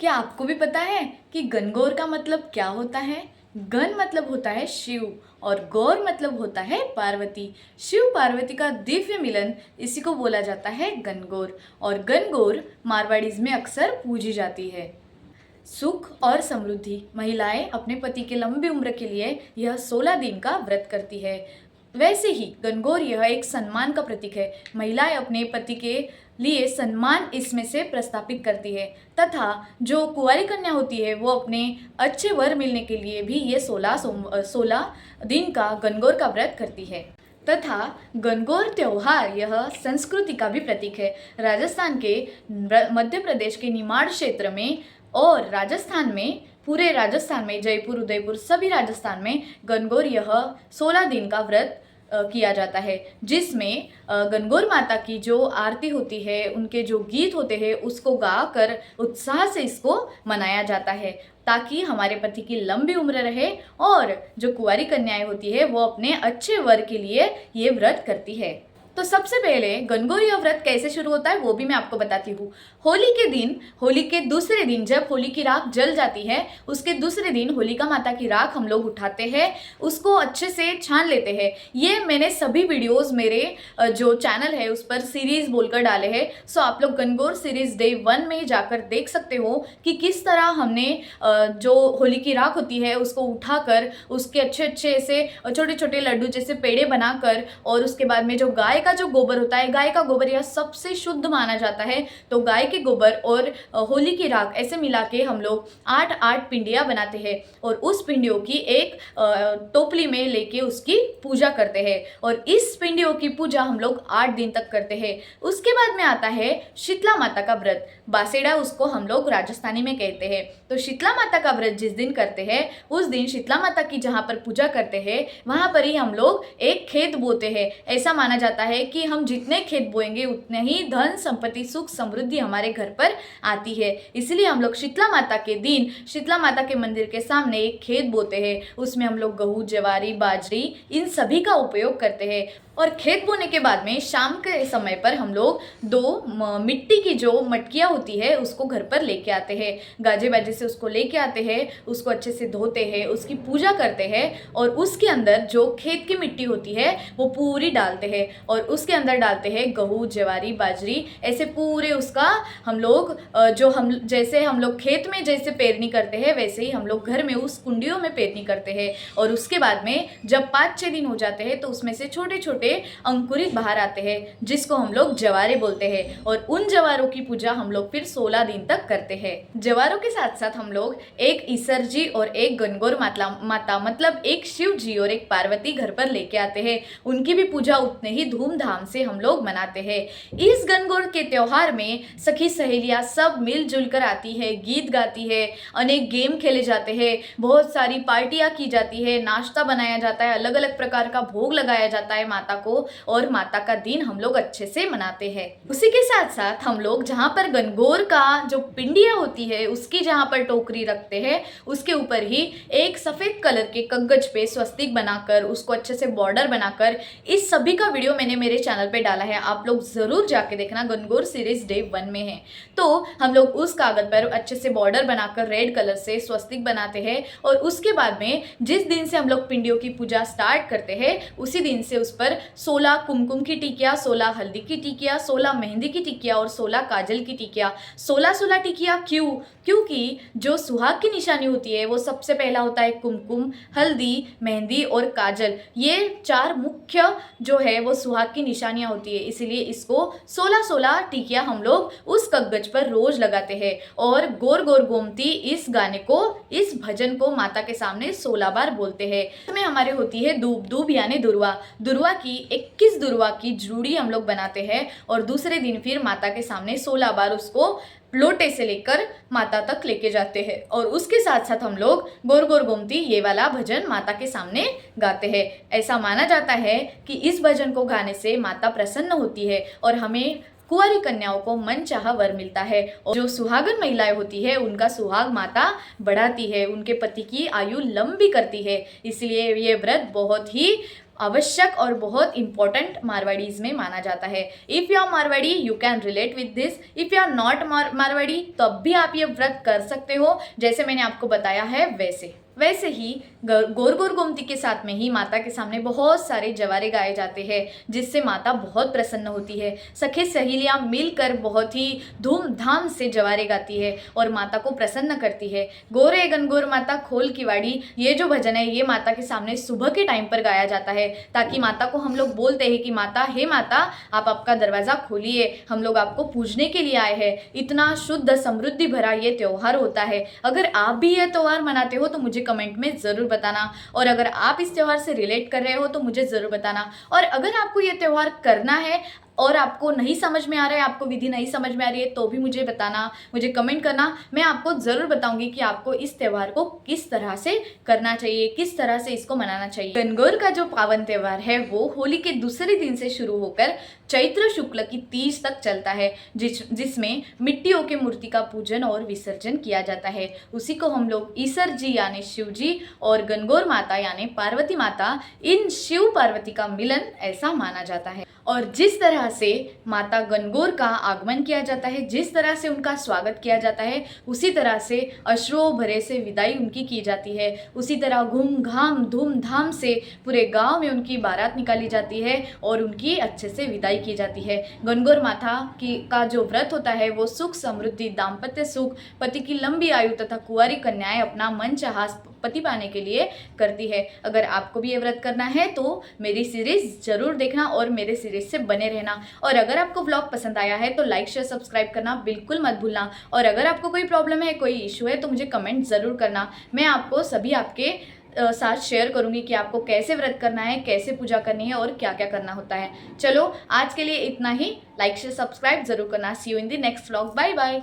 क्या आपको भी पता है कि गणगौर का मतलब क्या होता है? गण मतलब होता है शिव और गौर मतलब होता है पार्वती। शिव पार्वती का दिव्य मिलन इसी को बोला जाता है गणगौर। और गणगौर मारवाड़ीज में अक्सर पूजी जाती है। सुख और समृद्धि, महिलाएं अपने पति के लंबी उम्र के लिए यह 16 दिन का व्रत करती है। वैसे ही गणगौर यह एक सम्मान का प्रतीक है। महिलाएं अपने पति के लिए सम्मान इसमें से प्रस्थापित करती है तथा जो कुंवारी कन्या होती है वो अपने अच्छे वर मिलने के लिए भी ये 16 दिन का गणगौर का व्रत करती है। तथा गणगौर त्योहार यह संस्कृति का भी प्रतीक है। राजस्थान के मध्य प्रदेश के निमाड़ क्षेत्र में और राजस्थान में, पूरे राजस्थान में, जयपुर, उदयपुर, सभी राजस्थान में गणगौर यह 16 दिन का व्रत किया जाता है, जिसमें गणगौर माता की जो आरती होती है, उनके जो गीत होते हैं, उसको गाकर उत्साह से इसको मनाया जाता है ताकि हमारे पति की लंबी उम्र रहे और जो कुंवारी कन्याएं होती है वो अपने अच्छे वर के लिए ये व्रत करती है। तो सबसे पहले गणगौर यह व्रत कैसे शुरू होता है वो भी मैं आपको बताती हूँ। होली के दिन, होली के दूसरे दिन जब होली की राख जल जाती है, उसके दूसरे दिन होलिका माता की राख हम लोग उठाते हैं, उसको अच्छे से छान लेते हैं। ये मैंने सभी वीडियोस मेरे जो चैनल है उस पर सीरीज बोलकर डाले हैं। सो आप लोग गणगौर सीरीज डे 1 में जाकर देख सकते हो कि किस तरह हमने जो होली की राख होती है उसको उठाकर उसके अच्छे अच्छे ऐसे छोटे छोटे लड्डू जैसे पेड़े बनाकर, और उसके बाद में जो गाय का जो गोबर होता है, गाय का गोबर यह सबसे शुद्ध माना जाता है, तो गाय के गोबर और होली की राख ऐसे मिला के हम लोग 8 पिंडियां बनाते हैं और उस पिंडियों की एक टोपली में लेके उसकी पूजा करते हैं। और इस पिंडियों की पूजा हम लोग 8 दिन तक करते हैं। उसके बाद में आता है शीतला माता का व्रत, बासेड़ा उसको हम लोग राजस्थानी में कहते हैं। तो शीतला माता का व्रत जिस दिन करते हैं उस दिन शीतला माता की जहाँ पर पूजा करते हैं वहाँ पर ही हम लोग एक खेत बोते हैं। ऐसा माना जाता है कि हम जितने खेत बोएंगे उतने ही धन संपत्ति सुख समृद्धि हमारे घर पर आती है। इसलिए हम लोग शीतला माता के दिन शीतला माता के मंदिर के सामने एक खेत बोते हैं। उसमें हम लोग गेहूं, ज्वारी, बाजरी इन सभी का उपयोग करते हैं। और खेत बोने के बाद में शाम के समय पर हम लोग 2 मिट्टी की जो मटकियाँ होती है उसको घर पर लेके आते हैं। गाजे बाजे से उसको लेके आते हैं, उसको अच्छे से धोते हैं, उसकी पूजा करते हैं और उसके अंदर जो खेत की मिट्टी होती है वो पूरी डालते हैं और उसके अंदर डालते हैं गेहूं, ज्वारी, बाजरी, ऐसे पूरे उसका हम लोग जैसे हम लोग खेत में जैसे पेरनी करते हैं वैसे ही हम लोग घर में उस कुंडियों में पेरनी करते हैं। और उसके बाद में जब 5-6 दिन हो जाते हैं तो उसमें से छोटे छोटे अंकुरित बाहर आते हैं जिसको हम लोग जवारे बोलते हैं। और उन जवारों की पूजा हम लोग फिर 16 दिन तक करते हैं। जवारों के साथ साथ हम लोग एक ईसर जी और एक गणगौर माता मतलब एक शिव जी और एक पार्वती घर पर लेके आते हैं। उनकी भी पूजा उतने ही धूमधाम से हम लोग मनाते हैं। इस गणगौर के त्योहार में सखी सहेलियां सब मिलजुल कर आती है, गीत गाती है, अनेक गेम खेले जाते हैं, बहुत सारी पार्टियां की जाती है, नाश्ता बनाया जाता है, अलग अलग प्रकार का भोग लगाया जाता है माता को, और माता का दिन हम लोग अच्छे से मनाते हैं। उसी के साथ साथ हम लोग जहाँ पर गणगौर का जो पिंडिया होती है उसकी जहाँ पर टोकरी रखते हैं उसके ऊपर ही एक सफेद कलर के कागज पे स्वस्तिक बनाकर उसको अच्छे से बॉर्डर बनाकर, इस सभी का वीडियो मैंने मेरे चैनल पे डाला है, आप लोग जरूर जाके देखना, गणगौर सीरीज डे 1 में है। तो हम लोग उस कागज पर अच्छे से बॉर्डर बनाकर रेड कलर से स्वस्तिक बनाते हैं और उसके बाद में जिस दिन से हम लोग पिंडियों की पूजा स्टार्ट करते हैं उसी दिन से उस पर 16 कुमकुम की टिकिया, 16 हल्दी की टिकिया, 16 मेहंदी की टिकिया और 16 काजल की टिकिया। 16 टिकिया क्योंकि जो सुहाग की निशानी होती है वो सबसे पहला होता है कुमकुम, हल्दी, मेहंदी और काजल। ये 4 मुख्य जो है वो सुहाग की निशानियां होती है, इसीलिए इसको 16 टिकिया हम लोग उस कागज पर रोज लगाते हैं। और गोर गोर गोमती इस गाने को, इस भजन को माता के सामने 16 बार बोलते हैं। इसमें हमारे होती है दूब यानी दुर्वा की 21 दुर्वा की जूड़ी हम लोग बनाते हैं और दूसरे दिन फिर माता के सामने 16 बार उसको लोटे से लेकर माता तक लेके जाते हैं। और उसके साथ साथ हम लोग गोर गोर गोमती ये वाला भजन माता के सामने गाते हैं। ऐसा माना जाता है कि इस भजन को गाने से माता प्रसन्न होती है और हमें कुंवारी कन्याओं को मनचाहा वर मिलता है। और जो सुहागन महिलाएं होती है उनका सुहाग माता बढ़ाती है, उनके पति की आयु लंबी करती है। इसलिए ये व्रत बहुत ही आवश्यक और बहुत इंपॉर्टेंट मारवाड़ीज में माना जाता है। If you are Marwari you can relate with this, if you are not Marwari तब भी आप ये व्रत कर सकते हो, जैसे मैंने आपको बताया है वैसे ही गोर गोर गोमती के साथ में ही माता के सामने बहुत सारे जवारे गाए जाते हैं, जिससे माता बहुत प्रसन्न होती है। सखी सहेलियाँ मिलकर बहुत ही धूमधाम से जवारे गाती है और माता को प्रसन्न करती है। गोरे गनगोर माता खोल की वाड़ी, ये जो भजन है ये माता के सामने सुबह के टाइम पर गाया जाता है, ताकि माता को हम लोग बोलते हैं कि माता, हे माता, आप आपका दरवाज़ा खोलिए, हम लोग आपको पूजने के लिए आए हैं। इतना शुद्ध समृद्धि भरा ये त्यौहार होता है। अगर आप भी ये त्यौहार मनाते हो तो मुझे कमेंट में ज़रूर बताना, और अगर आप इस त्यौहार से रिलेट कर रहे हो तो मुझे ज़रूर बताना। और अगर आपको ये त्यौहार करना है और आपको नहीं समझ में आ रहा है, आपको विधि नहीं समझ में आ रही है, तो भी मुझे बताना, मुझे कमेंट करना। मैं आपको ज़रूर बताऊंगी कि आपको इस त्यौहार को किस तरह से करना चाहिए, किस तरह से इसको मनाना चाहिए। गनगौर का जो पावन त्यौहार है वो होली के दूसरे दिन से शुरू होकर चैत्र शुक्ल की तीज तक चलता है, जिसमें मिट्टियों के मूर्ति का पूजन और विसर्जन किया जाता है। उसी को हम लोग ईसर जी यानी शिव जी और गनगौर माता यानी पार्वती माता, इन शिव पार्वती का मिलन ऐसा माना जाता है। और जिस तरह से माता गनगौर का आगमन किया जाता है, जिस तरह से उनका स्वागत किया जाता है, उसी तरह से अश्रुओं भरे से विदाई उनकी की जाती है। उसी तरह धूमधाम से पूरे गांव में उनकी बारात निकाली जाती है और उनकी अच्छे से विदाई की जाती है। गनगौर माता का जो व्रत होता है वो सुख समृद्धि, दाम्पत्य सुख, पति की लंबी आयु तथा कुंवारी कन्याएं अपना मन चाहा पति पाने के लिए करती है। अगर आपको भी ये व्रत करना है तो मेरी सीरीज जरूर देखना और मेरे सीरीज से बने रहना। और अगर आपको व्लॉग पसंद आया है तो लाइक शेयर सब्सक्राइब करना बिल्कुल मत भूलना। और अगर आपको कोई प्रॉब्लम है, कोई इशू है, तो मुझे कमेंट ज़रूर करना। मैं आपको सभी आपके साथ शेयर करूंगी कि आपको कैसे व्रत करना है, कैसे पूजा करनी है और क्या क्या करना होता है। चलो आज के लिए इतना ही। लाइक शेयर सब्सक्राइब जरूर करना। See you in the next vlog. Bye bye.